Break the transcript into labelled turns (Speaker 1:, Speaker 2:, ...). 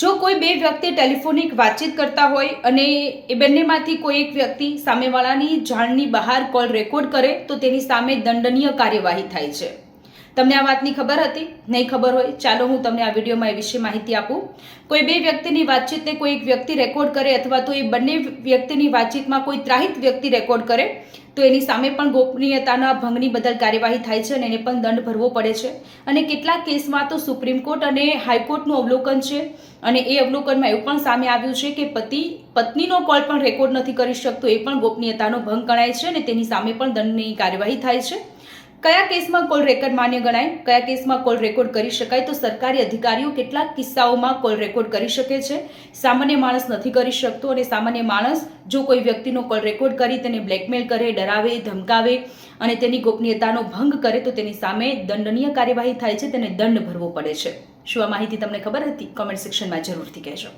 Speaker 1: જો કોઈ બે વ્યક્તિ ટેલિફોનિક વાતચીત કરતા હોય અને એ બંનેમાંથી કોઈ એક વ્યક્તિ સામેવાળાની જાણની બહાર કોલ રેકોર્ડ કરે તો તેની સામે દંડનીય કાર્યવાહી થાય છે। તમને આ વાતની ખબર હતી? નહીં ખબર હોય ચાલો હું તમને આ વિડીયોમાં એ વિશે માહિતી આપું। કોઈ બે વ્યક્તિની વાતચીતને કોઈ એક વ્યક્તિ રેકોર્ડ કરે અથવા તો એ બંને વ્યક્તિની વાતચીતમાં કોઈ ત્રાહિત વ્યક્તિ રેકોર્ડ કરે તો એની સામે પણ ગોપનીયતાના ભંગની બદલ કાર્યવાહી થાય છે અને એને પણ દંડ ભરવો પડે છે। અને કેટલાક કેસમાં તો સુપ્રીમ કોર્ટ અને હાઈકોર્ટનું અવલોકન છે અને એ અવલોકનમાં એવું પણ સામે આવ્યું છે કે પતિ પત્નીનો કોલ પણ રેકોર્ડ નથી કરી શકતો, એ પણ ગોપનીયતાનો ભંગ ગણાય છે અને તેની સામે પણ દંડની કાર્યવાહી થાય છે। કયા કેસમાં કોલ રેકોર્ડ માન્ય ગણાય, કયા કેસમાં કોલ રેકોર્ડ કરી શકાય? તો સરકારી અધિકારીઓ કેટલાક કિસ્સાઓમાં કોલ રેકોર્ડ કરી શકે છે, સામાન્ય માણસ નથી કરી શકતો। અને સામાન્ય માણસ જો કોઈ વ્યક્તિનો કોલ રેકોર્ડ કરી તેને બ્લેકમેલ કરે, ડરાવે, ધમકાવે અને તેની ગોપનીયતાનો ભંગ કરે તો તેની સામે દંડનીય કાર્યવાહી થાય છે, તેને દંડ ભરવો પડે છે। શું આ માહિતી તમને ખબર હતી? કોમેન્ટ સેક્શનમાં જરૂરથી કહેજો।